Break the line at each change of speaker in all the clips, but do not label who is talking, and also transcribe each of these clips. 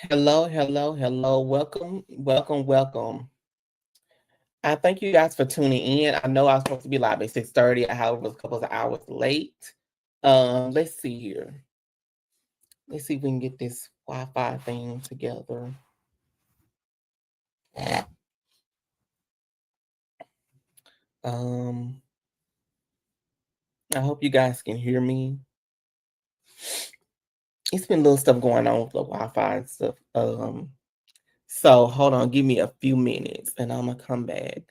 Hello, hello, hello. Welcome, welcome, welcome. I thank you guys for tuning in. I know I was supposed to be live at 6:30. However, was a couple of hours late. Let's see here. Let's see if we can get this Wi-Fi thing together. Um, I hope you guys can hear me. It's been little stuff going on with the Wi-Fi and stuff. So hold on, give me a few minutes and I'm gonna come back.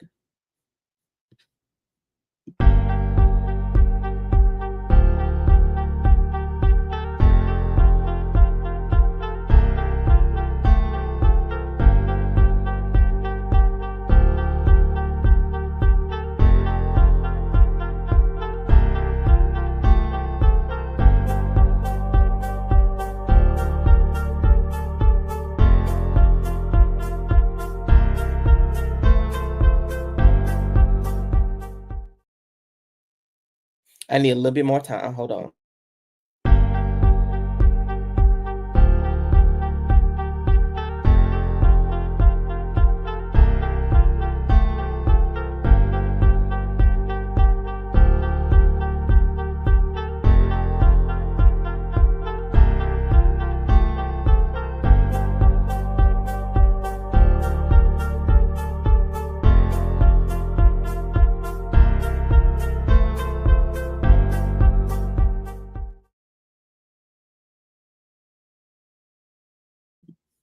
I need a little bit more time. Hold on.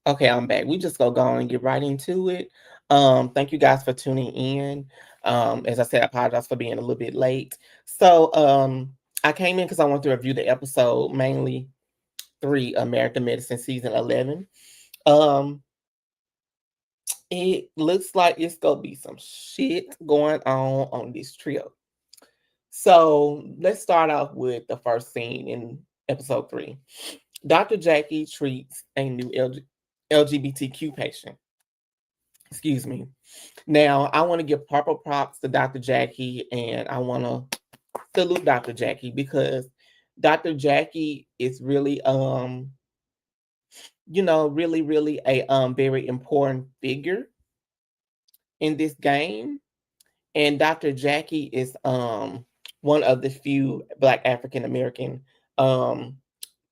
Okay, I'm back. We just go on and get right into it. Thank you guys for tuning in. As I said, I apologize for being a little bit late. So I came in because I wanted to review the episode, mainly 3, American Medicine season 11. Um, it looks like it's gonna be some shit going on this trip. So let's start off with the first scene in episode 3. Dr. Jackie treats a new LGBTQ patient. Excuse me. Now, I want to give proper props to Dr. Jackie, and I want to salute Dr. Jackie because Dr. Jackie is really, really a very important figure in this game. And Dr. Jackie is one of the few Black African American um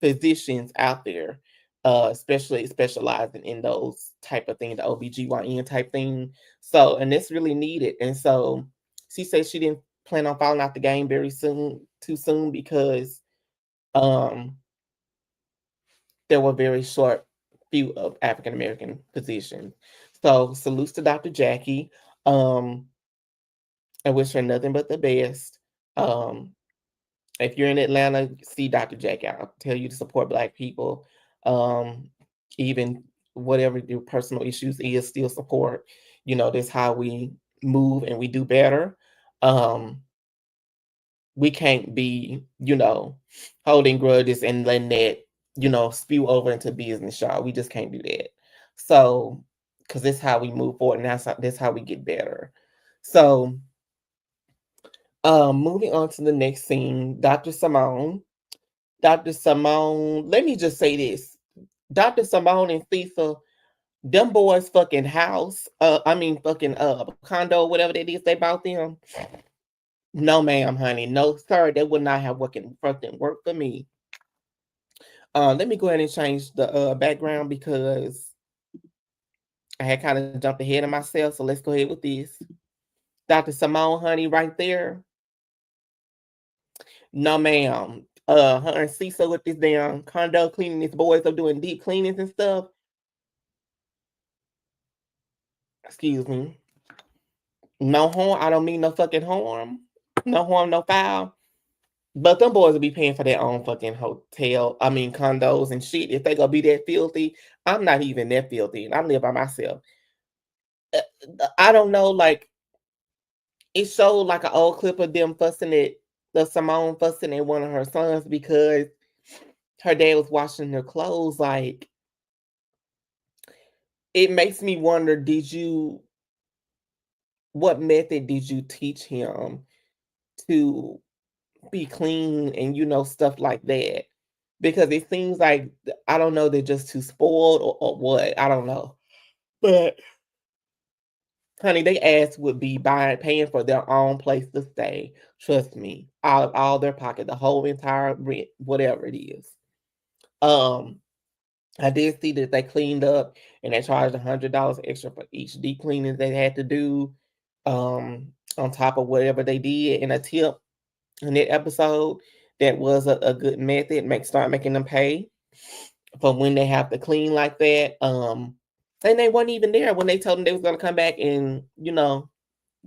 physicians out there, especially specializing in those type of things, the OBGYN type thing. So, and it's really needed. And so she said she didn't plan on falling out the game too soon, because um, there were very short few of African American physicians. So salutes to Dr. Jackie. Um, I wish her nothing but the best. Um, if you're in Atlanta, see Dr. Jack out. I'll tell you to support Black people. Um, Even whatever your personal issues is, still support. That's how we move and we do better. Um, we can't be, holding grudges and letting that, spew over into business, y'all. We just can't do that. So, because that's how we move forward, and that's how we get better. So, moving on to the next scene, Dr. Simone. Dr. Simone, let me just say this. Dr. Simone and Cecil, them boys fucking house, fucking condo, whatever that is they bought them. No, ma'am, honey. No, sir, that would not have fucking worked for me. Let me go ahead and change the background because I had kind of jumped ahead of myself. So let's go ahead with this. Dr. Simone, honey, right there. No, ma'am. Her and Cecil with this damn condo cleaning, these boys up doing deep cleanings and stuff. Excuse me. No harm. I don't mean no fucking harm. No harm, no foul. But them boys will be paying for their own fucking condos and shit. If they gonna be that filthy, I'm not even that filthy, and I live by myself. I don't know, like, it showed like an old clip of them the Simone fussing at one of her sons because her dad was washing their clothes. Like, it makes me wonder, what method did you teach him to be clean and stuff like that? because it seems like, I don't know, they're just too spoiled or what. I don't know. But honey, they ass would be paying for their own place to stay. Trust me, out of all their pocket, the whole entire rent, whatever it is. Um, I did see that they cleaned up and they charged $100 extra for each deep cleaning they had to do, on top of whatever they did in a tip in that episode. That was a good method. Start making them pay for when they have to clean like that. And they weren't even there when they told them they was gonna come back and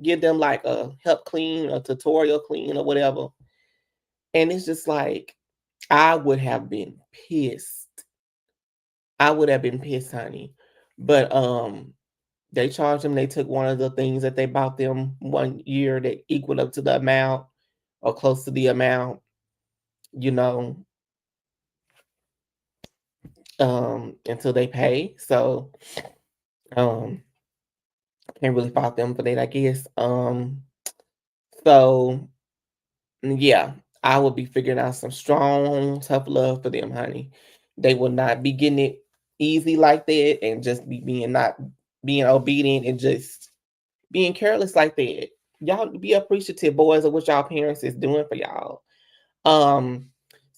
give them like a help clean, a tutorial clean or whatever. And it's just like, I would have been pissed. I would have been pissed, honey. But they charged them. They took one of the things that they bought them 1 year that equaled up to the amount or close to the amount, you know, until they pay. So um can't really fault them for that, I guess. So yeah, I will be figuring out some strong, tough love for them, honey. They will not be getting it easy like that and just be not being obedient and just being careless like that. Y'all be appreciative, boys, of what y'all parents is doing for y'all. Um,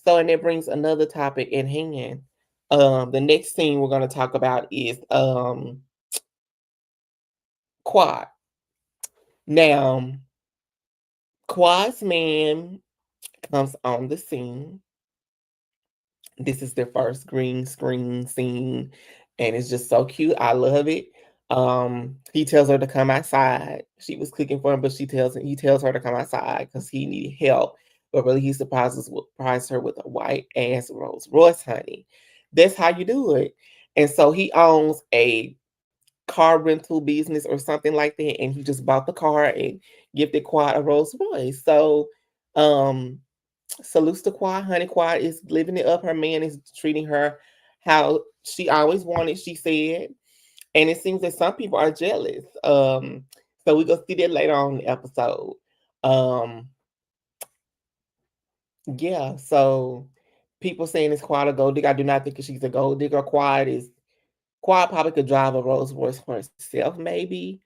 so and it brings another topic in hand. The next thing we're gonna talk about is Quad. Now, Quad's man comes on the scene. This is their first green screen scene, and it's just so cute. I love it. He tells her to come outside. She was cooking for him, but he tells her to come outside because he needed help. But really, he surprised her with a white ass Rolls Royce, honey. That's how you do it. And so he owns a car rental business or something like that, and he just bought the car and gifted Quad a Rolls Royce. So, um, salutes to Quad. Honey Quad is living it up. Her man is treating her how she always wanted, she said. And it seems that some people are jealous. So we're gonna see that later on in the episode. Um, yeah, so people saying it's Quad a gold digger. I do not think she's a gold digger. Quad probably could drive a Rolls Royce for herself, maybe.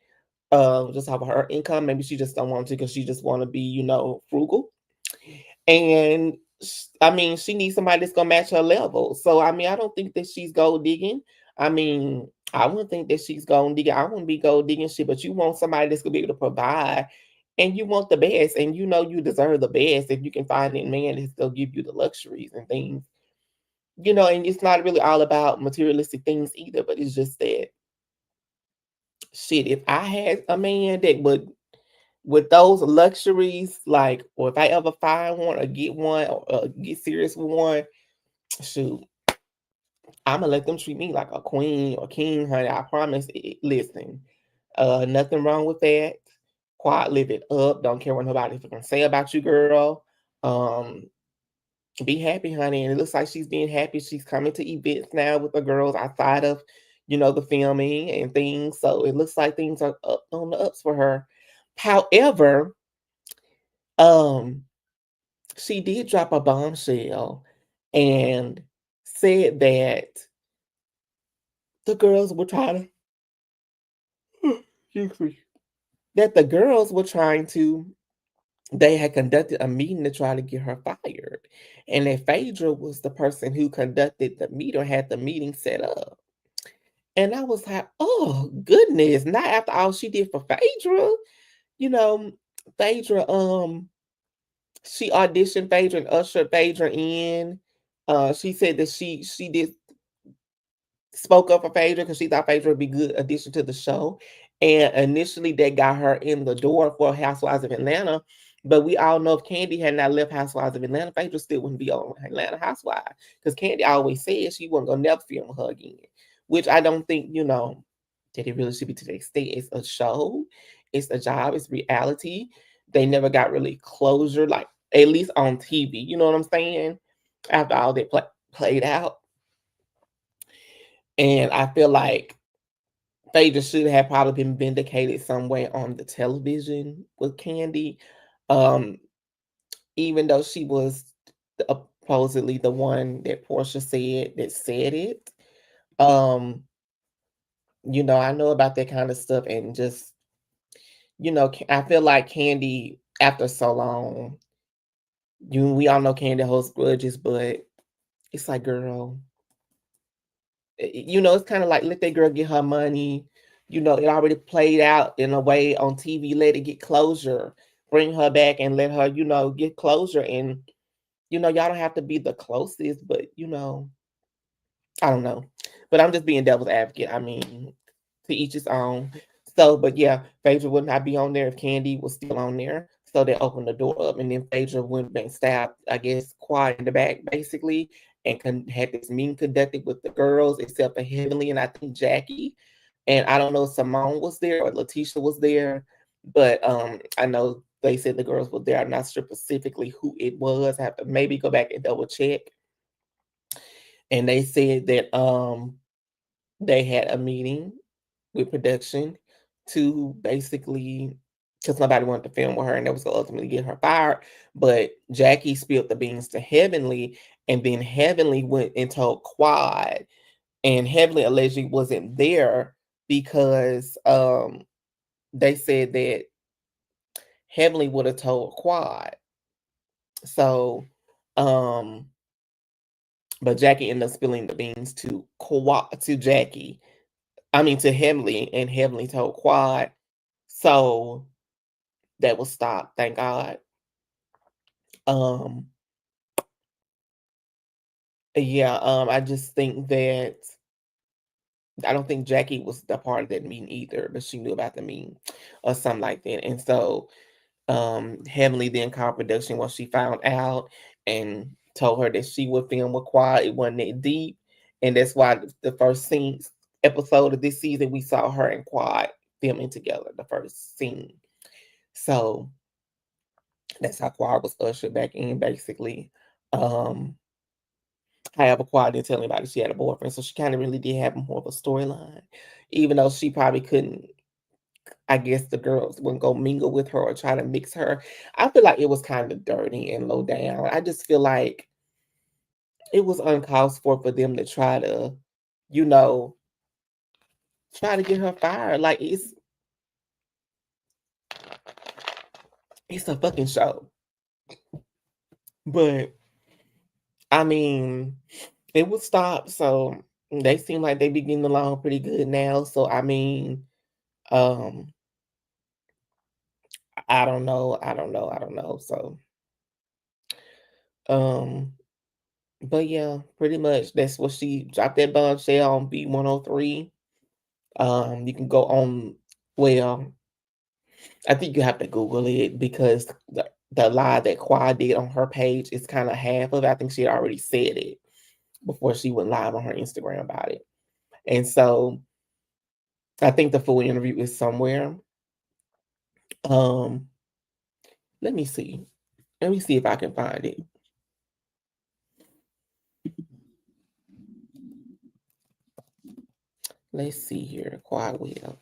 Just off of her income. Maybe she just don't want to because she just want to be, frugal. And I mean, she needs somebody that's gonna match her level. So I mean, I don't think that she's gold digging. I mean, I wouldn't think that she's gold digging. I wouldn't be gold digging shit, but you want somebody that's gonna be able to provide, and you want the best, and you know you deserve the best. If you can find a man that's gonna give you the luxuries and things, and it's not really all about materialistic things either. But it's just that shit. If I had a man that would with those luxuries, like, or if I ever find one or get one or get serious with one, shoot, I'm gonna let them treat me like a queen or king, honey. I promise. Listen, nothing wrong with that. Quite live it up. Don't care what nobody can say about you, girl. Um, be happy, honey. And it looks like she's being happy. She's coming to events now with the girls outside of, the filming and things. So it looks like things are up on the ups for her. However, um, she did drop a bombshell and said that the girls were trying to, excuse me, that the girls were trying to, they had conducted a meeting to try to get her fired. And that Phaedra was the person who conducted the meeting, had the meeting set up. And I was like, oh, goodness, not after all she did for Phaedra. You know, Phaedra, she auditioned Phaedra and ushered Phaedra in. She said that she did spoke up for Phaedra because she thought Phaedra would be good addition to the show. And initially that got her in the door for Housewives of Atlanta. But we all know if Candy had not left Housewives of Atlanta, Phaedra still wouldn't be on Atlanta Housewives. Because Candy always said she wasn't gonna never film with her again. Which I don't think, that it really should be to the extent. It's a show, it's a job, it's reality. They never got really closure, like at least on TV. You know what I'm saying? After all that played out. And I feel like Phaedra should have probably been vindicated some way on the television with Candy. Um, Even though she was supposedly the one that Portia said that said it. Um, I know about that kind of stuff, and just I feel like Candy, after so long, we all know Candy holds grudges, but it's like, girl, it's kind of like, let that girl get her money. It already played out in a way on TV. Let it get closure. Bring her back and let her, get closure. And y'all don't have to be the closest, but I don't know. But I'm just being devil's advocate. I mean, to each his own. So, but yeah, Phaedra would not be on there if Candy was still on there. So they opened the door up, and then Phaedra went and stabbed, I guess, Quad in the back, basically, and had this meeting conducted with the girls, except for Heavenly and I think Jackie. And I don't know if Simone was there or Letitia was there, but I know they said the girls were there. I'm not sure specifically who it was. I have to maybe go back and double check. And they said that they had a meeting with production to basically, because nobody wanted to film with her, and that was going to ultimately get her fired. But Jackie spilled the beans to Heavenly, and then Heavenly went and told Quad, and Heavenly allegedly wasn't there because they said that Heavenly would have told Quad. So, but Jackie ended up spilling the beans to Jackie. I mean, to Heavenly, and Heavenly told Quad. So that was stopped, thank God. Um, yeah, I just think that I don't think Jackie was the part of that meeting either, but she knew about the meeting or something like that. And so Heavenly then called production once she found out and told her that she would film with Quad. It wasn't that deep. And that's why the first episode of this season, we saw her and Quad filming together, the first scene. So that's how Quad was ushered back in, basically. However, Quad didn't tell anybody she had a boyfriend, so she kind of really did have more of a storyline, even though she probably couldn't. I guess the girls wouldn't go mingle with her or try to mix her. I feel like it was kind of dirty and low down. I just feel like it was uncalled for them to try to, you know, try to get her fired. Like it's a fucking show. But I mean, it was stopped, so they seem like they be getting along pretty good now. So I mean, um, I don't know. I don't know. I don't know. So, um, but yeah, pretty much that's what she dropped that bombshell on B103. You can go on. Well, I think you have to Google it because the lie that Quad did on her page is kind of half of it. I think she had already said it before she went live on her Instagram about it, and so I think the full interview is somewhere. Um, let me see. Let me see if I can find it. Let's see here. Quad will.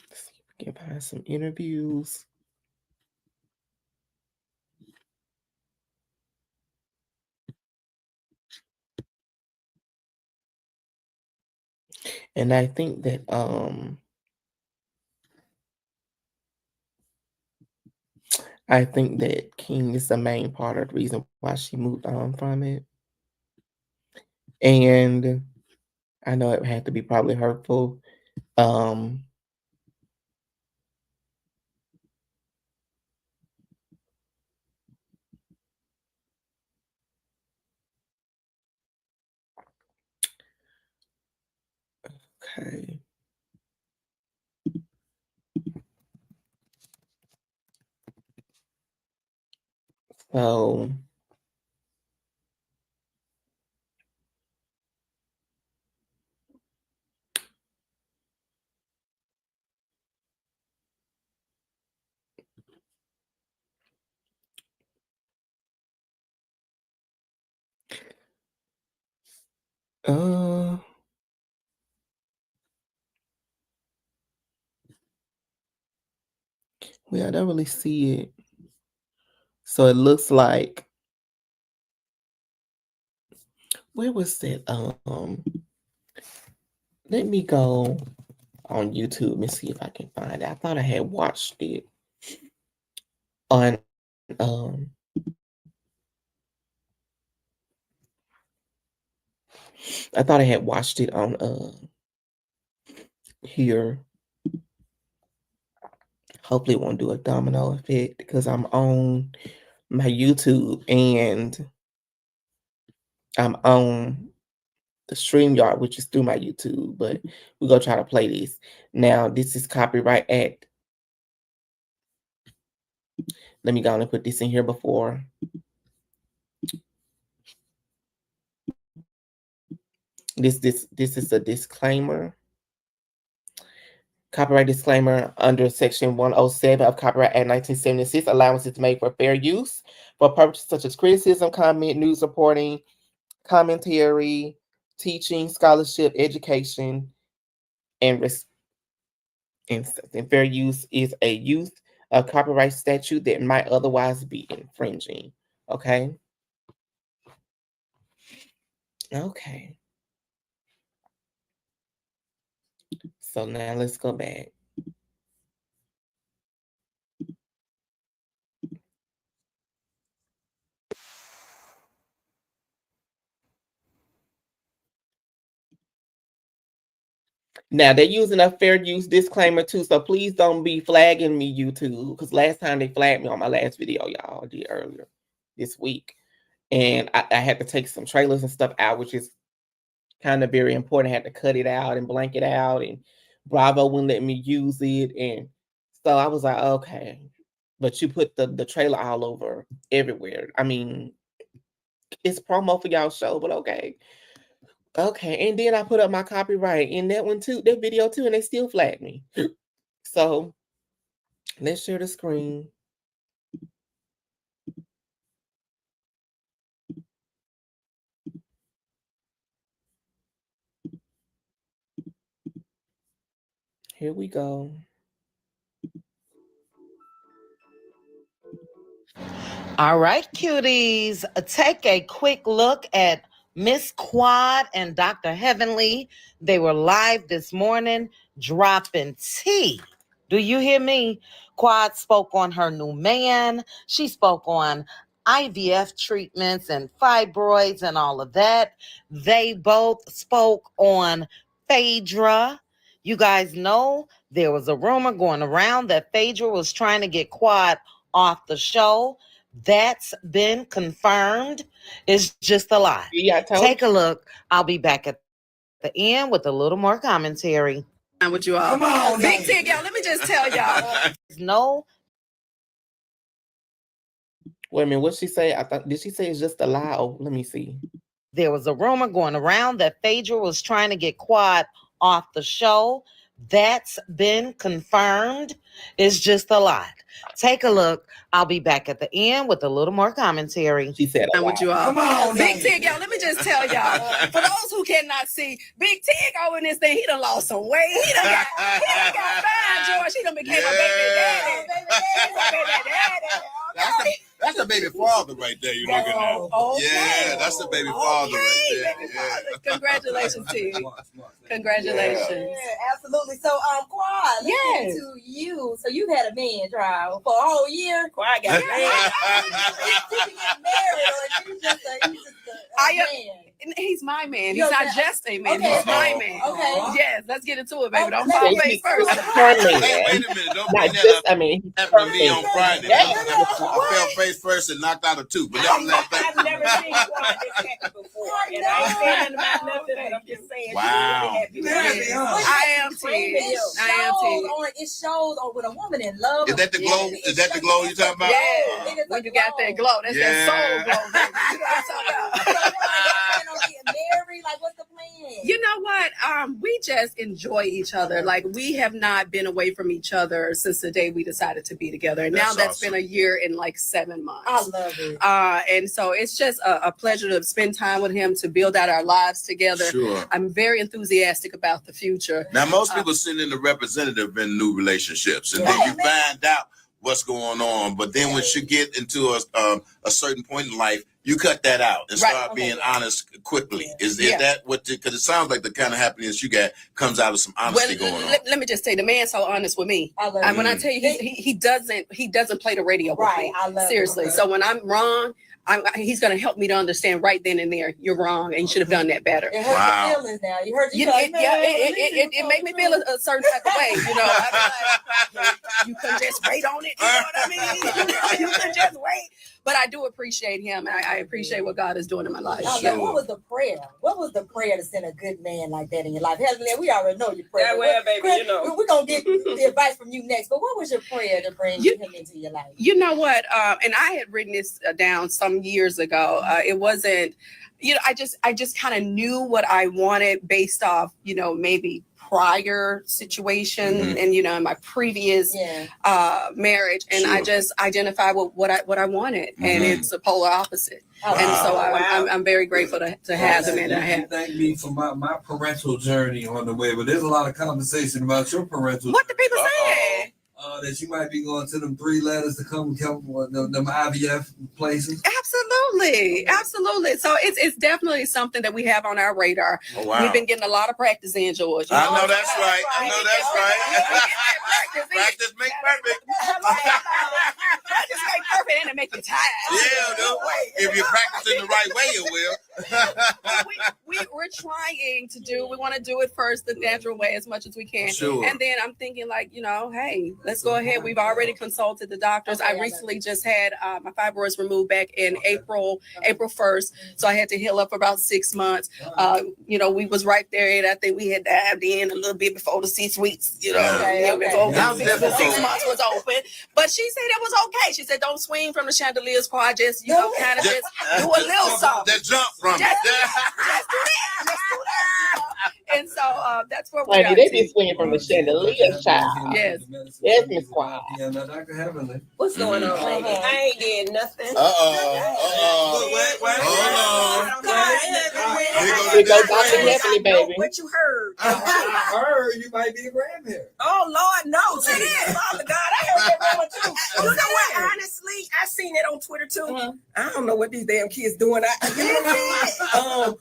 Let's see if we can find some interviews. And I think that King is the main part of the reason why she moved on from it. And I know it had to be probably hurtful. Um okay. So Yeah, I don't really see it. So it looks like, where was that? Let me go on YouTube and see if I can find it. I thought I had watched it on I thought I had watched it on here. Hopefully it won't do a domino effect because I'm on my YouTube and I'm on the StreamYard, which is through my YouTube, but we're gonna try to play this. Now, this is copyright act. Let me go on and put this in here before. This is a disclaimer. Copyright disclaimer under Section 107 of Copyright Act 1976. Allowance is made for fair use for purposes such as criticism, comment, news reporting, commentary, teaching, scholarship, education, and fair use is a use of copyright statute that might otherwise be infringing. Okay. Okay. So now let's go back. Now they're using a fair use disclaimer too, so please don't be flagging me, YouTube, because last time they flagged me on my last video, y'all, I did earlier this week, and I had to take some trailers and stuff out, which is kind of very important. I had to cut it out and blank it out, and Bravo wouldn't let me use it, and so I was like, okay, but you put the trailer all over everywhere. I mean, it's promo for y'all show, but okay. Okay, and then I put up my copyright in that one too, that video too, and they still flagged me. So let's share the screen. Here we go.
All right, cuties, take a quick look at Miss Quad and Dr. Heavenly. They were live this morning dropping tea. Do you hear me? Quad spoke on her new man. She spoke on IVF treatments and fibroids and all of that. They both spoke on Phaedra. You guys know there was a rumor going around that Phaedra was trying to get Quad off the show. That's been confirmed. It's just a lie.
Yeah,
take a look. I'll be back at the end with a little more commentary.
With you all. Come on, Big Tig, y'all. Let me just tell y'all.
No.
Wait a minute. What she say? I thought, did she say it's just a lie? Oh, let me see.
There was a rumor going around that Phaedra was trying to get Quad off the show. That's been confirmed. It's just a lie. Take a look. I'll be back at the end with a little more commentary.
She said,
with you all. Come on, Big Tig, y'all. Let me just tell y'all. For those who cannot see, Big Tig over in this thing, he done lost some weight. He done got fine, George. He done became a baby daddy.
That's a baby father right there. You looking at?
Okay.
Yeah, that's a baby father right there.
Yeah. Congratulations to you. Congratulations.
Yeah, absolutely. So, Quad,
yes.
To you. So you've had a man trial for a whole year. Quad got married. Did you get married, or is he just a man?
He's my man. He's not just a man.
Okay.
He's my man.
Okay.
Yes, let's get into it, baby. Don't fall face first.
Wait a minute. Don't bring that up. Happened to me on Friday. I fell face first and knocked out a tooth. But
I've never seen Quad this happen before. And I ain't saying about nothing, but I'm just saying.
Wow.
I am Tig.
It shows on when a woman in love.
Is that the glow? Is that the glow you talking about?
Yeah. When you got that glow, that's that soul glow, baby. You know what I'm talking about.
Getting married, like what's the plan?
You know what? We just enjoy each other. Like, we have not been away from each other since the day we decided to be together. And now that's awesome. Been a year and like 7 months.
I love it.
And so it's just a pleasure to spend time with him, to build out our lives together.
Sure.
I'm very enthusiastic about the future.
Now, most people send in the representative in new relationships, and then you find out what's going on. But then once you get into a certain point in life, you cut that out and start being honest quickly. Is that what? Because it sounds like the kind of happiness you got comes out of some honesty going on.
Let me just say, the man's so honest with me.
I love
and when I tell you, he doesn't play the radio with me.
I love
seriously. So when I'm wrong, he's going to help me to understand right then and there, you're wrong and you should have done that better.
It hurt your feelings now. You heard
it made me feel a certain type of way. You know, like, you couldn't just wait on it. You know what I mean? You couldn't just wait. But I do appreciate him, and I appreciate what God is doing in my life.
Sure. What was the prayer? What was the prayer to send a good man like that in your life? Heavenly, we already know your prayer.
Yeah, well, baby,
Chris,
you know.
We're going to get the advice from you next. But what was your prayer to bring him into your life?
You know what? And I had written this down some years ago. It wasn't, I just kind of knew what I wanted based off, maybe prior situation and in my previous marriage, and I just identified with what I wanted, and it's a polar opposite. And so I'm very grateful to have the man that I have.
Thank me for my parental journey on the way, but there's a lot of conversation about your parental.
What the people say?
That you might be going to them 3 letters to come them IVF places.
Absolutely. So it's definitely something that we have on our radar.
Oh, wow.
We've been getting a lot of practice in, George.
I know that's right. Practice make perfect.
Practice make perfect, and it make you tired.
Yeah, dude. If you practice in the right way, it will.
We're trying to do. We want to do it first the natural way as much as we can.
Sure.
And then I'm thinking, like, hey, let's go ahead. We've already consulted the doctors. I recently just had my fibroids removed back in April 1st. So I had to heal up for about 6 months. We was right there, and I think we had dived in a little bit before the C-suites. Before 6 months was open. But she said it was okay. She said, don't swing from the chandeliers, quad. Just kind of just do a little something.
That jump from it.
Just do that. And so that's where we are.
They be swinging from the chandelier, child.
Yes,
Miss Quad.
Yeah, now Dr. Heavenly.
What's going on, lady? I ain't getting nothing.
Hold on.
Here goes Dr. Heavenly, baby.
What you heard?
I heard you might be a grandparent.
Oh, Lord, no. She is. Father God, I heard that rumor too. You know what? Honestly, I seen it on Twitter too. I don't know what these damn kids doing.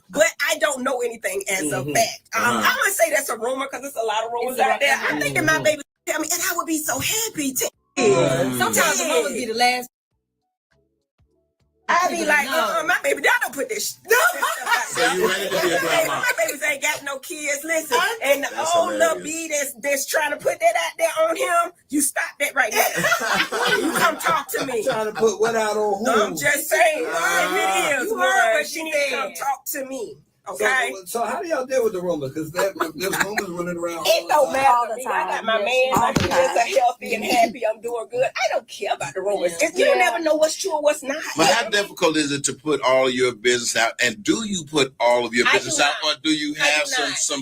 But I don't know anything as a fact. I'm gonna say that's a rumor because there's a lot of rumors out there. I'm thinking my baby tell me, and I would be so happy to.
Sometimes the rumors be the last.
I be like, my baby, y'all don't put this.
So you ready to be a grandma?
My babies ain't got no kids. Listen, and the old little B that's trying to put that out there on him, you stop that right now. You come talk to me.
Trying to put what out on who?
I'm just saying, if it is, you heard what she needs to come talk to me. Okay.
So how do y'all deal with the rumors? Because there's rumors running around.
It don't matter
all
to
the
me.
time.
I got my man. My kids are healthy and happy. I'm doing good. I don't care about the rumors. You never know what's true or what's not.
But how difficult is it to put all of your business out? And do you put all of your business out, or do you have some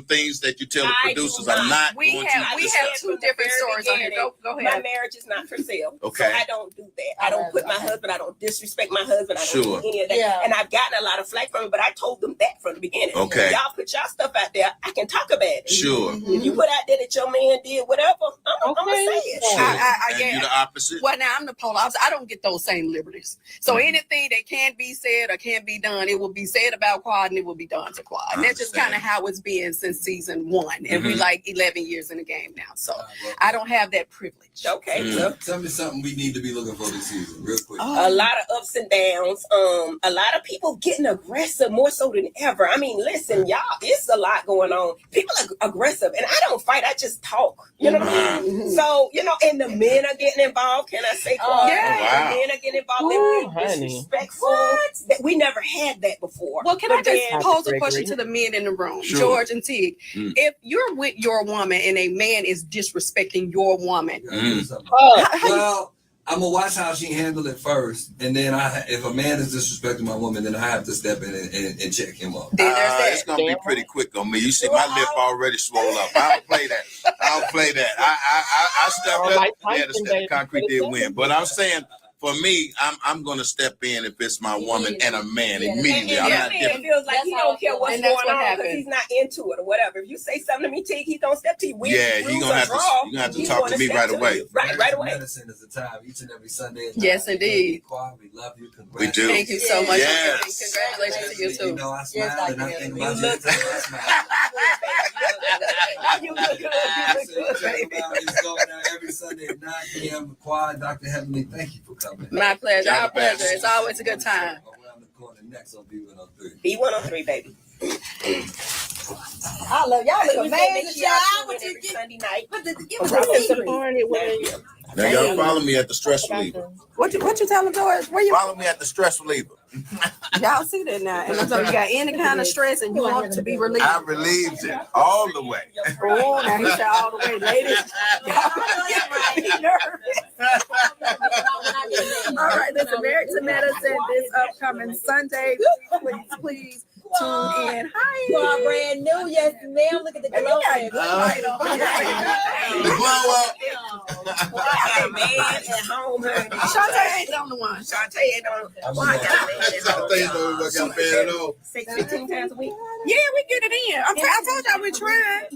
things that you tell the producers are not
we
going
have
to discuss?
2 different stories on here. Go ahead.
My marriage is not for sale.
Okay.
So I don't do that. I don't put my husband. I don't disrespect my husband. I don't do any of that.
Yeah.
And I've gotten a lot of flack from it, but I told them that from the beginning.
Okay.
Y'all put y'all stuff out there. I can talk about it.
Sure.
If you put out there that your man did whatever, I'm going to say it.
Sure. And you the opposite?
Well, now I'm the polar opposite. I don't get those same liberties. So anything that can be said or can be done, it will be said about Quad and it will be done to Quad. And that's just kind of how it's been since season 1. And we like 11 years in the game now. So I don't have that privilege.
Okay.
Tell me something we need to be looking for this season, real quick.
A lot of ups and downs. A lot of people getting aggressive more so than ever. I mean, listen, y'all, it's a lot going on. People are aggressive, and I don't fight. I just talk. You know what I mean? So, and the men are getting involved. Can I say, Quad?
Yeah.
The men are getting involved. They're being disrespectful. We never had that before.
Well, can I just pose a question to the men in the room, George and Tig? If you're with your woman and a man is disrespecting your woman,
I'm gonna watch how she handle it first, and then if a man is disrespecting my woman, then I have to step in and check him up.
It's gonna be pretty quick on me. You see, my lip already swole up. I don't play that. I stepped up. Yeah, the concrete did win, but I'm saying. For me, I'm gonna step in if it's my woman and a man immediately.
And it feels like he don't care what's going on because he's not into it or whatever. If you say something to me, T, he don't step to you.
He gonna have to talk to me right away.
Right away.
Medicine is the time each and every Sunday.
Yes, indeed.
We love you.
We do.
Thank you so much.
Yes.
Congratulations to you too.
You know, I smile and I think about you.
You look good.
It's going down every Sunday at 9 p.m. Quad, Dr. Heavenly, thank you for coming.
My pleasure. Our pleasure. It's always a good time.
Around the corner next on B103.
B103, baby.
I love y'all. Look amazing, y'all.
Every Sunday night.
Now y'all follow me at the stress reliever.
What you telling George? Where you?
Follow me at the stress reliever.
Y'all see that now? And so you got any kind of stress and you want it to be relieved.
I relieved it all the way.
Oh, now he said all the way, ladies. Y'all get nervous. All right, listen, Married to Medicine this upcoming Sunday. Please tune in. Hi.
You are brand new, yes, ma'am. Look at the glow.
The glow up.
Man at home.
Shantae ain't on the one.
Shantae ain't on. Well, I got a man at home. 15 times a week.
Yeah, we get it in. I told y'all we tried.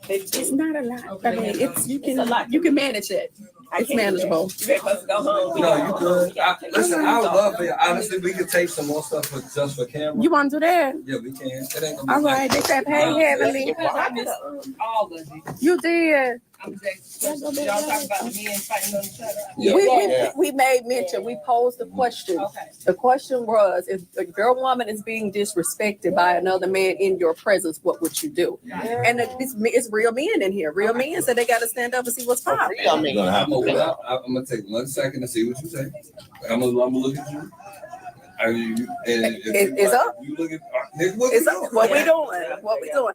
It's not a lot. I mean, it's you can manage it. It's manageable.
You supposed to go home.
No, you good. Listen, I would love for you. Honestly, we could take some more stuff just for camera.
You want to do that?
Yeah, we can. It ain't gonna be
all right. They said, "Hey, Heavenly."
I missed all of it.
You did.
Y'all talking about men fighting on each other.
We made mention. We posed the question.
Okay.
The question was, if your woman is being disrespected by another man in your presence, what would you do? And it's real men in here. Real men said they got to stand up and see what's popping.
I'm gonna take 1 second to see what you say. I'm gonna look at you.
It's up.
You look at
it's up. What we doing? What we doing?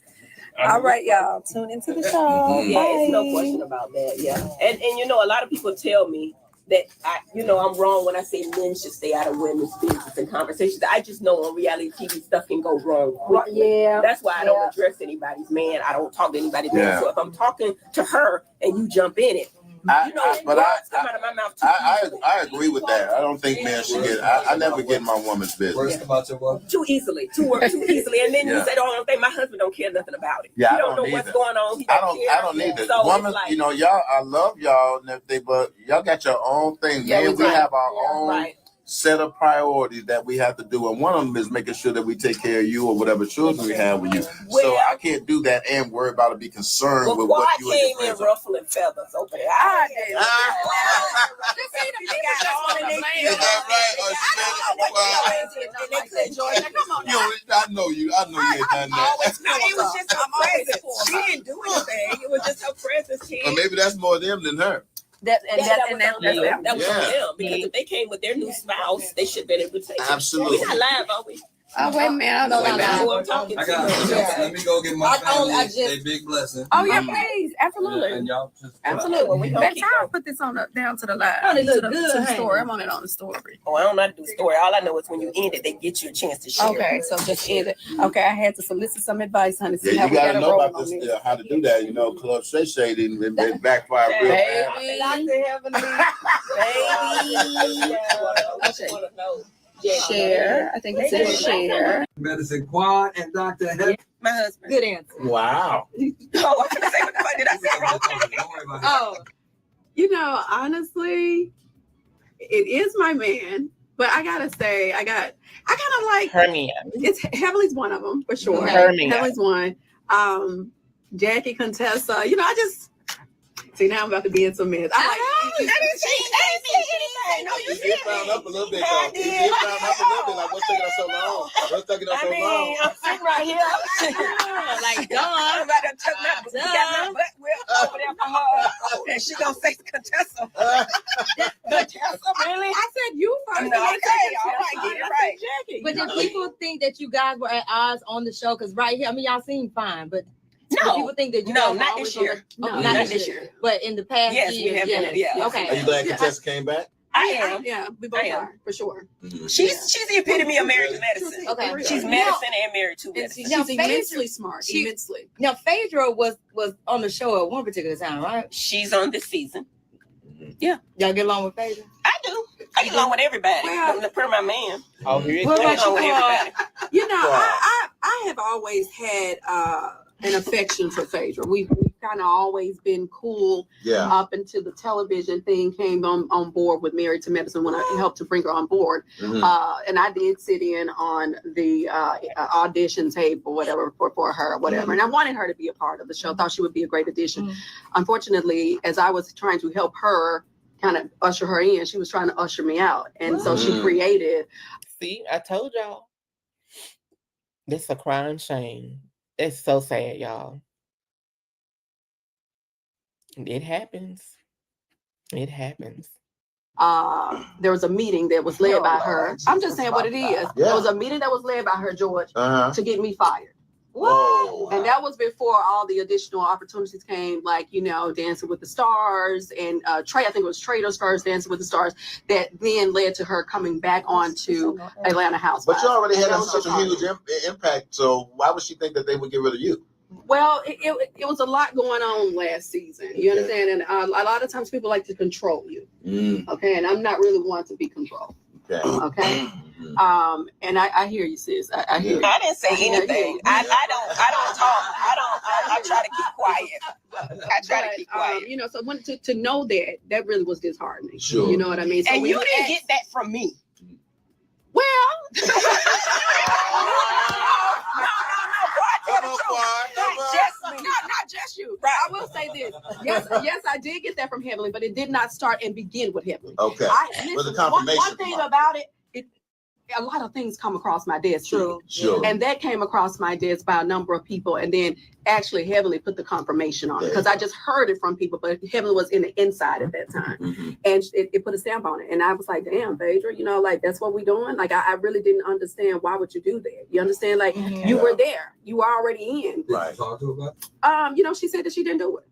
All right, y'all. Tune into the show.
Yeah, it's no question about that. Yeah, and you know, a lot of people tell me that I'm wrong when I say men should stay out of women's business and conversations. I just know on reality TV stuff can go wrong quickly. Yeah, that's why I don't address anybody's man. I don't talk to anybody's man. So if I'm talking to her and you jump in it.
I agree with that. I don't think men should get. I never get in my woman's business.
About your wife?
Too easily, and then you say, "Oh, I don't think my husband don't care nothing about it."
Yeah,
you don't know what's going on.
I don't need it.
So
woman,
like,
y'all. I love y'all and everything, but y'all got your own thing. Man, we have our own set of priorities that we have to do, and one of them is making sure that we take care of you or whatever children we have with you. So I can't do that and worry about it. Be concerned with what you and your friends
came in ruffling feathers. Okay,
I did.
I know you ain't done that.
It was just her presence. She didn't do anything. It was just her presence.
Or maybe that's more them than her.
That was from them
because if they came with their new spouse, they should have been able to take it.
Absolutely.
We're not live, are we?
Oh, wait a minute. I don't know.
I'm talking
I got it. Let me go get my family a big blessing.
Oh, yeah, please. Absolutely.
And y'all just
Absolutely. Next time, put this on down to the live. To the story. I'm on it on the story.
Oh, I don't know how to do story. All I know is when you end it, they get you a chance to share.
Okay, so just end it. Okay, I had to solicit some advice, honey.
Yeah, you gotta know about this, how to do that. Club Shay didn't backfire real bad.
Share. I think it says share.
Medicine Quad and Dr. Heavenly.
My husband.
Good answer.
Wow.
Oh, I can say what the fuck did I say wrong?
Don't worry about it.
Honestly, it is my man, but I gotta say, I kind of like
Hermia.
It's Heavenly's one of them for sure.
Hermia.
Heavenly's one. Jackie Contessa. I just see now I'm about to be in some mess.
I didn't say anything. No, you
did frown up a little bit. You did frown up a little bit. Like, what's taking us so long? What's taking us so long?
I'm sitting right here.
Like,
I'm about to tuck my butt over there for her. And she gonna say Contessa. Contessa, really?
I said you first.
Okay, all right, get it right.
Jackie.
But did people think that you guys were at odds on the show? Because right here, y'all seem fine, but
No,
people think that you
no,
guys
not
always
this
on
year.
the-
No,
not
not this year.
But in the past
Yes, we
years,
have been, yeah.
Okay.
Are you glad Contessa came back?
I
I
am.
am.
Yeah, we both
I am.
are for sure.
She's the epitome of married to medicine.
Okay.
She's medicine and married to medicine.
She's
Now,
immensely
Phaedra-
smart.
she-
Immensely.
Now, Phaedra was on the show at one particular time, right?
She's on this season.
Y'all get along with Phaedra?
I do. I get along with everybody.
Well-
Per my man.
Oh, here you
What
go.
I get
about
along with
you,
everybody.
You know,
Wow.
I have always had an affection for Phaedra. We've kind of always been cool
Yeah.
up until the television thing came on board with Married to Medicine when I helped to bring her on board.
Mhm.
And I did sit in on the audition tape or whatever for her or whatever. And I wanted her to be a part of the show. Thought she would be a great addition.
Mhm.
Unfortunately, as I was trying to help her kind of usher her in, she was trying to usher me out. And so she
Mhm.
created.
See, I told y'all. This a crying shame. It's so sad, y'all. It happens. It happens.
There was a meeting that was led by her. I'm just saying what it is.
Yeah.
There was a meeting that was led by her, George,
Uh-huh.
to get me fired.
Whoa.
And that was before all the additional opportunities came, like, you know, Dancing with the Stars and Trey, I think it was Trader's first Dancing with the Stars, that then led to her coming back onto Atlanta Housewives.
But you already had
And that was
such a
hard.
huge impact, so why would she think that they would get rid of you?
Well, it was a lot going on last season. You understand? And a lot of times people like to control you. Okay. And I'm not really one to be controlled.
Okay.
Okay.
Mhm.
And I hear you, sis. I hear you.
I didn't say anything. I don't talk. I try to keep quiet. I try to keep quiet.
You know, so when to know that really was disheartening.
Sure.
You know what I mean? So
And
when
you didn't get that from me.
well.
Come on, Quad. Come on.
Not just you.
Right.
I will say this. Yes, I did get that from Heavenly, but it did not start and begin with Heavenly.
Okay. Was a
Listen,
confirmation
one thing
from her.
about it, a lot of things come across my desk.
True.
Sure.
And that came across my desk by a number of people. And then actually Heavenly put the confirmation on it because I just heard it from people, but Heavenly was in the inside at that time.
Mhm.
And it put a stamp on it. And I was like, damn, Phaedra, you know, like, that's what we're doing. Like, I really didn't understand, why would you do that? You understand? Like, you were there. You were already in.
Did
Right.
you talk to her about it?
You know, she said that she didn't do it.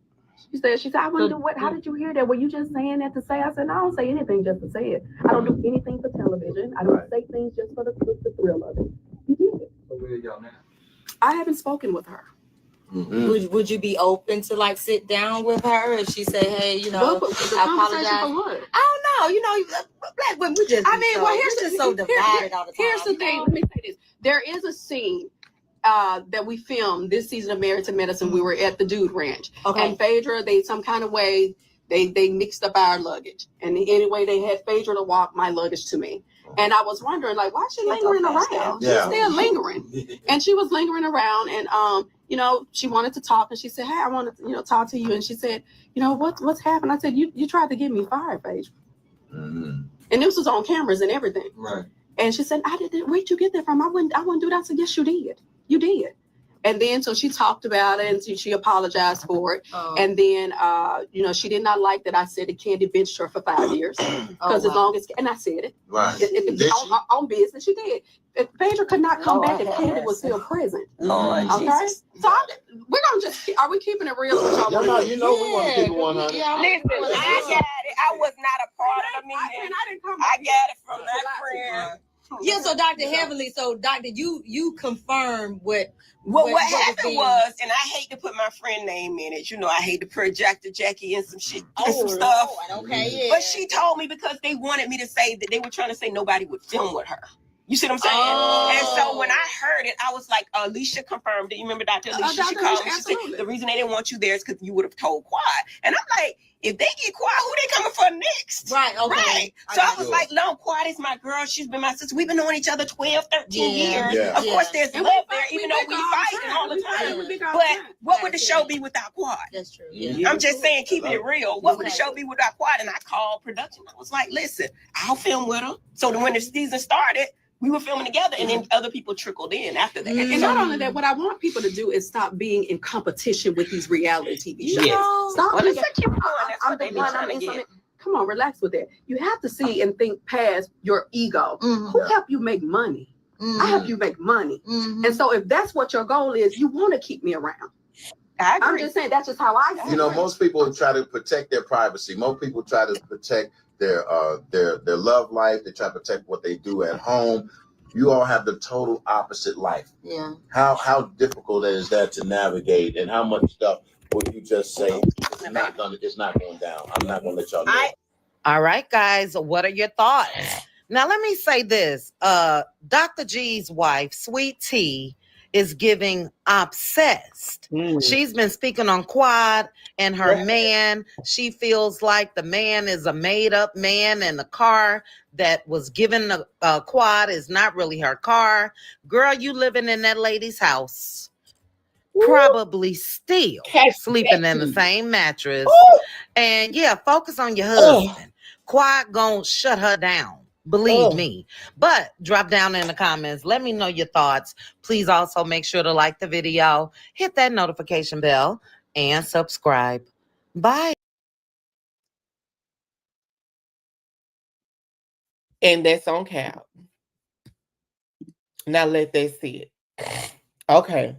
She said, I wouldn't do what? How did you hear that? Were you just saying that to say? I said, I don't say anything just to say it. I don't do anything for television. I don't say things just for the thrill of it. You did it.
So where y'all now?
I haven't spoken with her.
Mhm.
Would you be open to like sit down with her if she say, hey, you know,
But the
I
conversation
apologize?
for what?
I don't know. You know, black women, we just.
I mean, well, here's
just
the
so
here-
divided all the time.
Here's the
you
thing.
know?
Let me say this. There is a scene that we filmed this season of Married to Medicine. We were at the Dude Ranch.
Okay.
And Phaedra, they some kind of way, they mixed up our luggage. And anyway, they had Phaedra to walk my luggage to me. And I was wondering, like, why is she lingering around?
Yeah.
She's still lingering. And she was lingering around, and you know, she wanted to talk, and she said, hey, I want to, you know, talk to you. And she said, you know, what's happened? I said, you tried to get me fired, Phaedra.
Mhm.
And this was on cameras and everything.
Right.
And she said, where'd you get that from? I wouldn't do that. I said, yes, you did. You did. And then so she talked about it, and she apologized for it. And then you know, she did not like that I said that Candy benched her for 5 years. Because as long as, and I said it.
Right.
It-
Did she?
on business, she did. Phaedra could not come back if Candy was still present.
Lord
Okay,
Jesus.
so we're gonna just are we keeping it real? With y'all?
No, no, you know we want to keep it 100.
Listen, I got it. I was not a part of the meeting.
I didn't come.
I got it from that friend.
Yeah, so Dr. Heavenly, so Doctor, you confirm what
What happened was, and I hate to put my friend name in it. You know, I hate to project Jackie and some shit and some stuff.
Okay, yeah.
But she told me because they wanted me to say that they were trying to say nobody would film with her. You see what I'm saying?
Oh.
And so when I heard it, I was like, Alicia confirmed it. You remember Dr. Alicia? She
Dr.
called me. She
absolutely.
said the reason they didn't want you there is because you would have told Quad. And I'm like, if they get Quad, who they coming for next?
Right, okay.
Right. So I was like, no, Quad is my girl. She's been my sister. We've been knowing each other 12, 13 years.
Yeah.
Of course, there's
And
love
we
there,
fight-
even
we
though
bicker
we
all the
fighting
time.
all the
We fight,
time.
we bicker all the
But
time.
what would the show be without Quad?
That's true.
Yeah.
I'm just saying, keeping it real. What would the show be without Quad? And I called production. I was like, listen, I'll film with her. So when the season started, we were filming together, and then other people trickled in after that.
And not only that, what I want people to do is stop being in competition with these reality TV shows.
Yes.
Stop.
Well,
being-
let's keep going. That's
I'm
what they
the
be
one.
trying to
I'm
get.
in something. Come on, relax with that. You have to see and think past your ego.
Mhm.
Who helped you make money? I help you make money.
Mhm.
And so if that's what your goal is, you want to keep me around.
I'm just saying that's just how I see
You know,
it.
most people try to protect their privacy. Most people try to protect their love life. They try to protect what they do at home. You all have the total opposite life.
Yeah.
How difficult is that to navigate, and how much stuff would you just say it's not going down? I'm not gonna let y'all know.
All right, guys, what are your thoughts? Now, let me say this. Dr. G's wife, Sweet Tea, is giving obsessed. She's been speaking on Quad and her man. She feels like the man is a made-up man, and the car that was given the Quad is not really her car. Girl, you living in that lady's house. Probably still sleeping in the same mattress. And yeah, focus on your husband. Quiet gon' shut her down. Believe me. But drop down in the comments. Let me know your thoughts. Please also make sure to like the video, hit that notification bell, and subscribe. Bye.
And that's on cap. Now let that sit. Okay.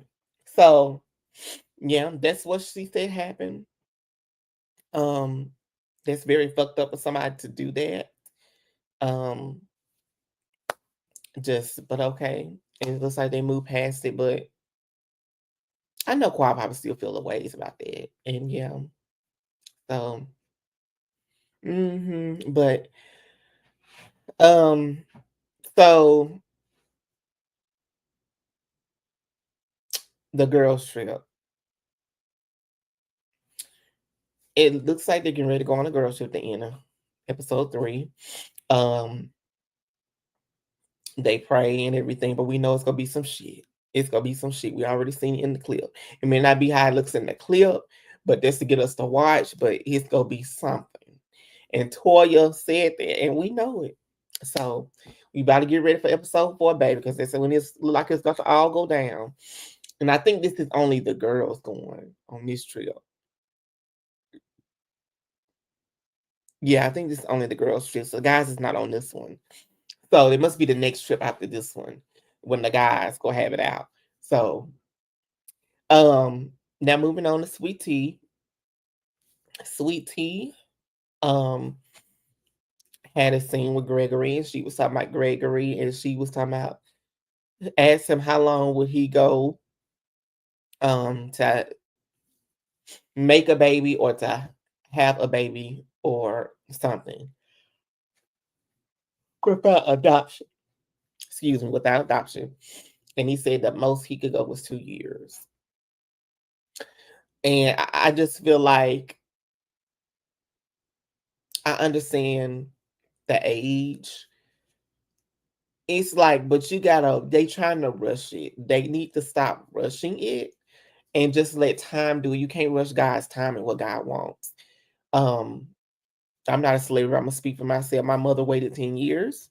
So yeah, that's what she said happened. That's very fucked up for somebody to do that. But okay. And it looks like they moved past it, but I know Quad probably still feel the ways about that. And yeah. So but so the girls trip. It looks like they're getting ready to go on a girls trip at the end of episode 3. They pray and everything, but we know it's gonna be some shit. It's gonna be some shit. We already seen it in the clip. It may not be how it looks in the clip, but that's to get us to watch. But it's gonna be something. And Toya said that, and we know it. So we about to get ready for episode 4, baby, because that's when it's look like it's going to all go down. And I think this is only the girls going on this trip. Yeah, I think this is only the girls' trip. So guys is not on this one. So it must be the next trip after this one when the guys go have it out. So now moving on to Sweet Tea. Sweet Tea had a scene with Gregory, and she was talking about Gregory, and she was talking about, asked him how long would he go to make a baby or to have a baby or something without adoption. Excuse me, without adoption. And he said the most he could go was 2 years. And I just feel like I understand the age. It's like, but they trying to rush it. They need to stop rushing it and just let time do it. You can't rush God's time and what God wants. I'm not a slaver. I'm gonna speak for myself. My mother waited 10 years.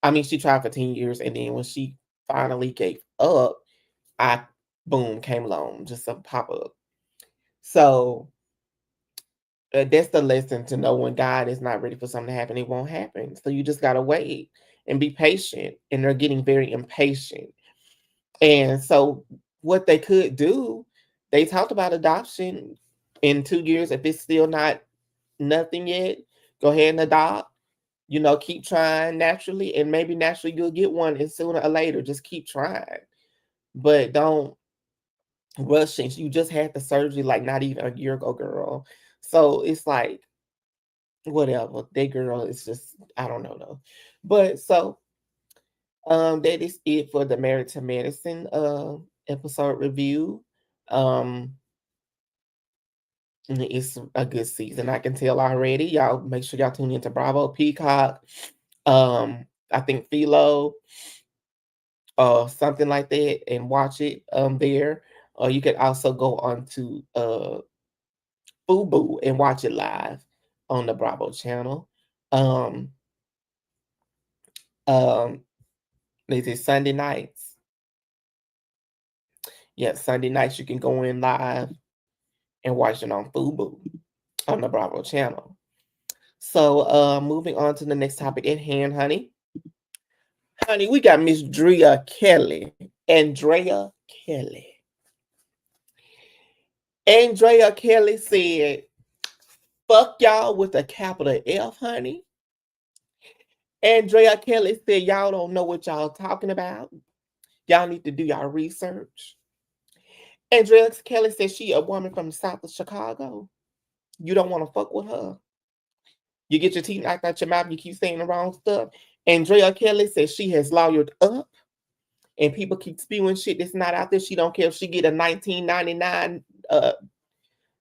I mean, she tried for 10 years, and then when she finally gave up, boom, came along, just a pop up. So that's the lesson, to know when God is not ready for something to happen, it won't happen. So you just gotta wait and be patient. And they're getting very impatient. And so what they could do, they talked about adoption in 2 years. If it's still not nothing yet, go ahead and adopt. Keep trying naturally, and maybe naturally you'll get one, and sooner or later, just keep trying. But don't rush it. You just had the surgery like not even a year ago, girl. So it's like, whatever. That girl is just, I don't know though. But so that is it for the Married to Medicine episode review. It's a good season, I can tell already. Y'all make sure y'all tune into Bravo, Peacock, I think Philo, something like that, and watch it there. Or you could also go on to Fubu and watch it live on the Bravo channel. Is it Sunday nights? Yeah, Sunday nights you can go in live and watch it on Fubu on the Bravo channel. So moving on to the next topic at hand, honey. Honey, we got Miss Drea Kelly. And Drea Kelly. Andrea Kelly said, fuck y'all with a capital F, honey. Andrea Kelly said, y'all don't know what y'all talking about. Y'all need to do y'all research. Andrea Kelly said she a woman from the south of Chicago. You don't want to fuck with her. You get your teeth knocked out your mouth, you keep saying the wrong stuff. Andrea Kelly says she has lawyered up and people keep spewing shit that's not out there. She don't care if she get a 1999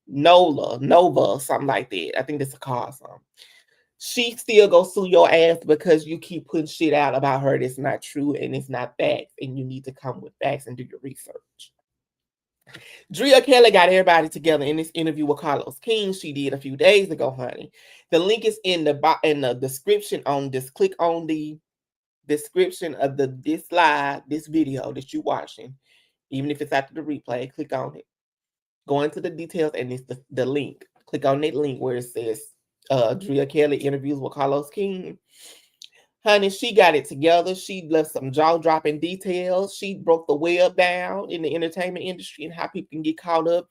Nova or something like that. I think that's a car or something. She still go sue your ass because you keep putting shit out about her that's not true and it's not facts, and you need to come with facts and do your research. Drea Kelly got everybody together in this interview with Carlos King she did a few days ago, honey. The link is in the description on this. Click on the description of this live, this video that you're watching. Even if it's after the replay, click on it. Go into the details and it's the link. Click on that link where it says Drea Kelly interviews with Carlos King. Honey, she got it together. She left some jaw-dropping details. She broke the web down in the entertainment industry and how people can get caught up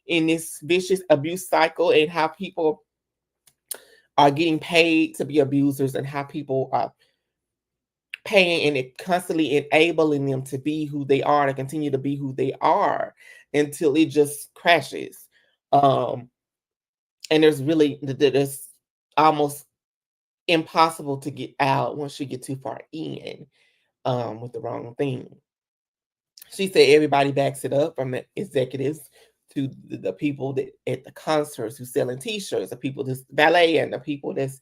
in this vicious abuse cycle and how people are getting paid to be abusers and how people are paying and it constantly enabling them to be who they are, to continue to be who they are until it just crashes. And there's almost impossible to get out once you get too far in with the wrong thing. She said everybody backs it up, from the executives to the people that at the concerts who's selling t-shirts, the people that's ballet and the people that's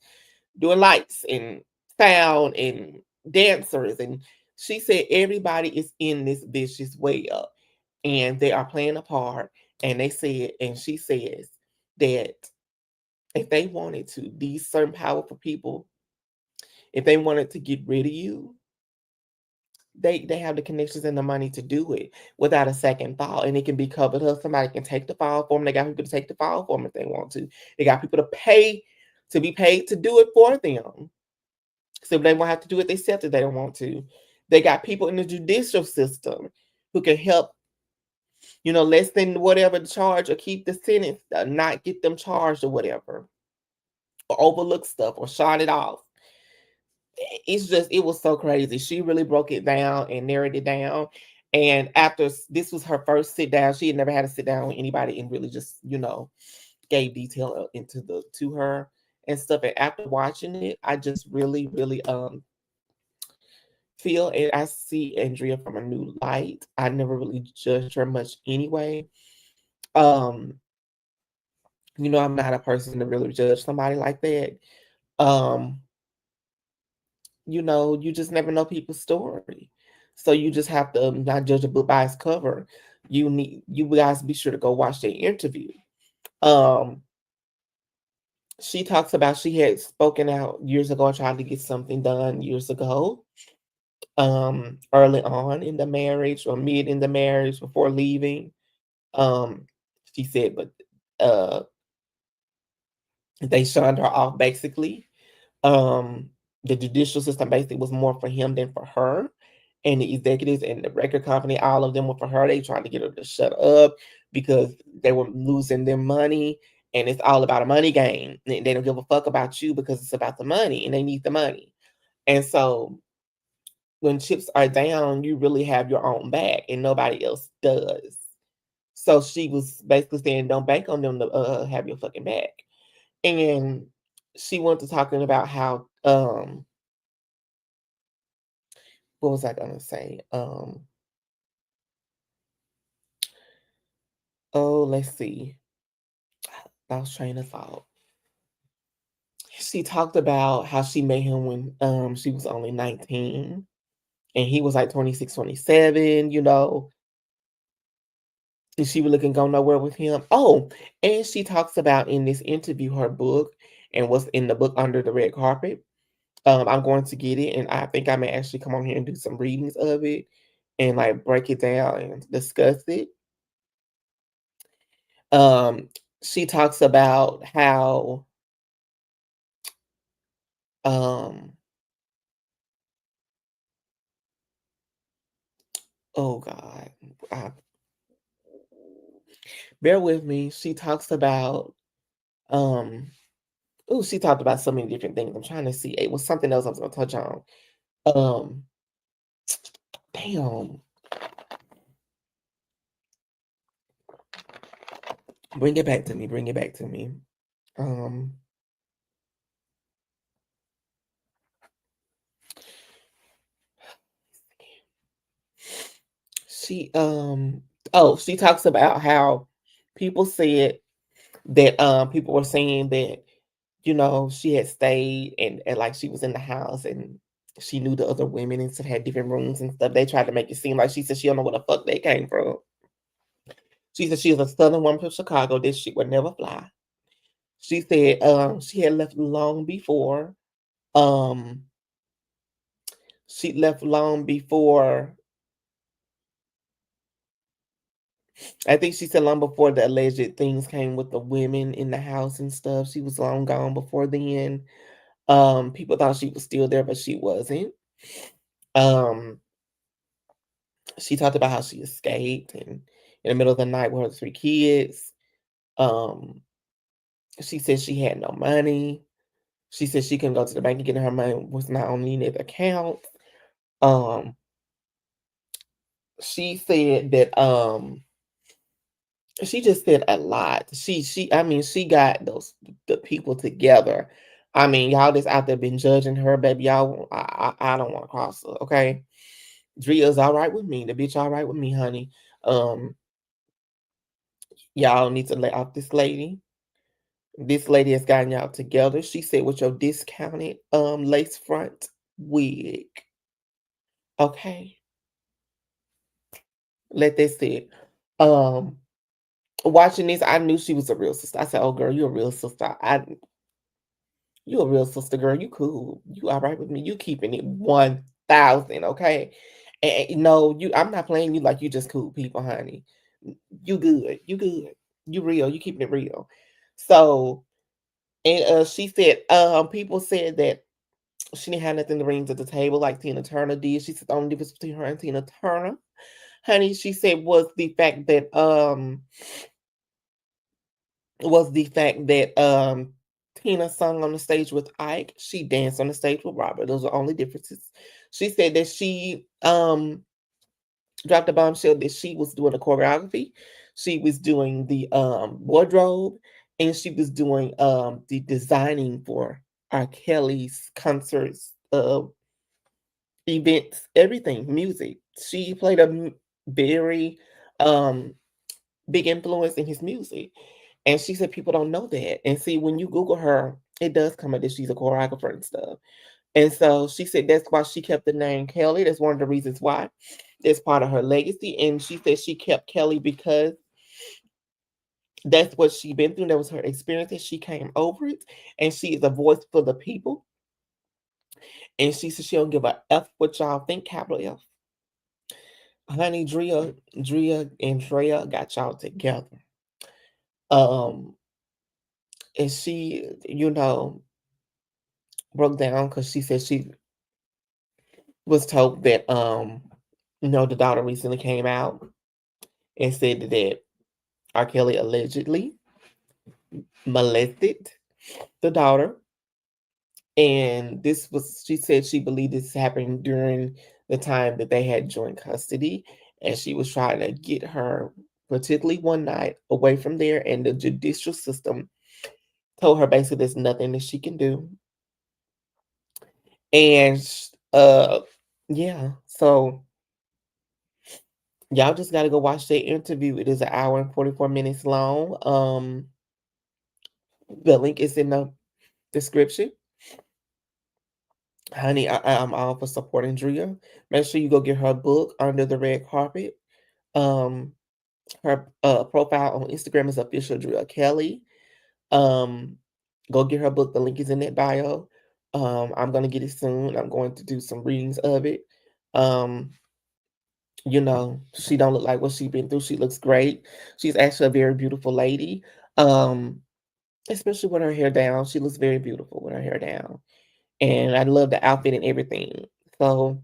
doing lights and sound and dancers. And she said everybody is in this vicious way up and they are playing a part. And they said, and she says that if they wanted to, these certain powerful people, if they wanted to get rid of you, they have the connections and the money to do it without a second thought. And it can be covered up. Somebody can take the fall for them. They got people to take the fall for them if they want to. They got people to be paid to do it for them. So if they won't have to do it themselves if they don't want to. They got people in the judicial system who can help, less than whatever the charge or keep the sentence, not get them charged or whatever, or overlook stuff or shot it off. It was so crazy. She really broke it down and narrowed it down. And after this was her first sit down, she had never had to sit down with anybody and really just, gave detail to her and stuff. And after watching it, I just really, really feel and I see Andrea from a new light. I never really judged her much anyway. I'm not a person to really judge somebody like that. You just never know people's story. So you just have to not judge a book by its cover. You guys be sure to go watch the interview. She talks about she had spoken out years ago, trying to get something done years ago, early on in the marriage or mid in the marriage before leaving. She said, but they shunned her off basically. The judicial system basically was more for him than for her. And the executives and the record company, all of them were for her. They tried to get her to shut up because they were losing their money. And it's all about a money game. They don't give a fuck about you because it's about the money and they need the money. And so when chips are down, you really have your own back and nobody else does. So she was basically saying, don't bank on them to have your fucking back. And she went to talking about how, what was I going to say? Let's see. Lost train of thought. She talked about how she met him when she was only 19 and he was like 26, 27, and she really couldn't go nowhere with him. Oh, and she talks about in this interview her book and what's in the book Under the Red Carpet. I'm going to get it, and I think I may actually come on here and do some readings of it and like break it down and discuss it. She talks about how oh God, bear with me. She talks about she talked about so many different things. I'm trying to see. It was something else I was gonna touch on. Damn. Bring it back to me. Bring it back to me. She she talks about how people said that people were saying that, you know, she had stayed and like she was in the house and she knew the other women and stuff had different rooms and stuff. They tried to make it seem like she said she don't know where the fuck they came from. She said she was a southern woman from Chicago. This shit would never fly. She said she had left long before. She left long before. I think she said long before the alleged things came with the women in the house and stuff. She was long gone before then. People thought she was still there, but she wasn't. She talked about how she escaped and in the middle of the night with her 3 kids. She said she had no money. She said she couldn't go to the bank and get her money was not on any of the accounts. She said that she just said a lot. I mean, she got the people together. I mean, y'all just out there been judging her, baby. Y'all, I don't want to cross her, okay? Drea's all right with me. The bitch all right with me, honey. Y'all need to lay off this lady. This lady has gotten y'all together. She said with your discounted lace front wig. Okay. Let that sit. Watching this, I knew she was a real sister. I said, "Oh, girl, you're a real sister. You a real sister, girl. You cool. You all right with me. You keeping it 1,000, okay? And no, I'm not playing you like you just cool people, honey. You good. You good. You real. You keeping it real." So, and she said, people said that she didn't have nothing to bring to the table like Tina Turner did. She said the only difference between her and Tina Turner, honey, she said was the fact that Tina sung on the stage with Ike. She danced on the stage with Robert. Those are the only differences. She said that she dropped a bombshell that she was doing the choreography. She was doing the wardrobe, and she was doing the designing for R. Kelly's concerts, events, everything, music. She played a very big influence in his music. And she said people don't know that. And see, when you Google her, it does come up that she's a choreographer and stuff. And so she said that's why she kept the name Kelly. That's one of the reasons why. That's part of her legacy. And she said she kept Kelly because that's what she'd been through. That was her experience. And she came over it. And she is a voice for the people. And she said she don't give a F what y'all think, capital F. Honey, Drea and Drea got y'all together. And she, you know, broke down because she said she was told that the daughter recently came out and said that R. Kelly allegedly molested the daughter. And she said she believed this happened during the time that they had joint custody. And she was trying to get her, particularly one night, away from there. And the judicial system told her basically there's nothing that she can do. And yeah, so y'all just gotta go watch their interview. It is an hour and 44 minutes long. The link is in the description. Honey, I'm all for supporting Drea. Make sure you go get her book, Under the Red Carpet. Her profile on Instagram is official Drea Kelly. Go get her book. The link is in that bio. I'm gonna get it soon. I'm going to do some readings of it. She don't look like what she's been through. She looks great. She's actually a very beautiful lady. Especially with her hair down. She looks very beautiful with her hair down. And I love the outfit and everything. So,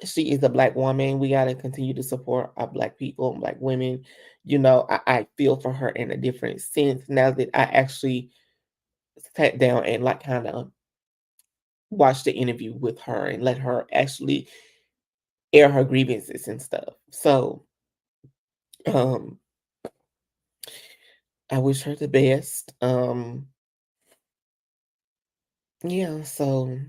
she is a Black woman. We got to continue to support our Black people and Black women. I feel for her in a different sense now that I actually sat down and like kind of watched the interview with her and let her actually air her grievances and stuff. So, um, I wish her the best. Yeah, so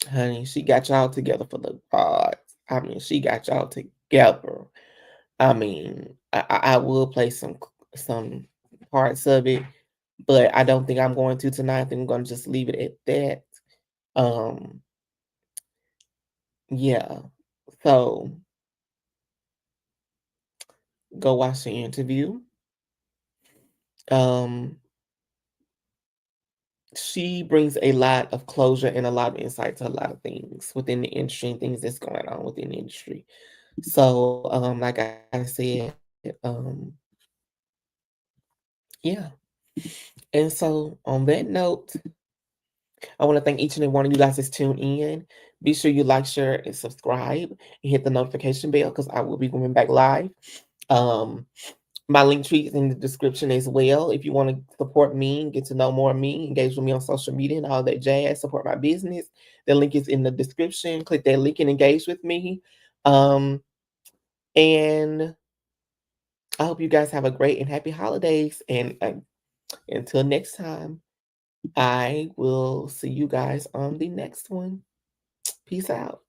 honey, she got y'all together for the gods. I mean, she got y'all together. I mean, I will play some parts of it, but I don't think I'm going to tonight. I think I'm going to just leave it at that. Um, yeah. So go watch the interview. Um, she brings a lot of closure and a lot of insight to a lot of things within the industry and things that's going on within the industry. So, like I said, yeah. And so on that note, I want to thank each and every one of you guys that's tuned in. Be sure you like, share, and subscribe and hit the notification bell because I will be going back live. My link tree is in the description as well. If you want to support me, get to know more of me, engage with me on social media and all that jazz, support my business, the link is in the description. Click that link and engage with me. And I hope you guys have a great and happy holidays. And until next time, I will see you guys on the next one. Peace out.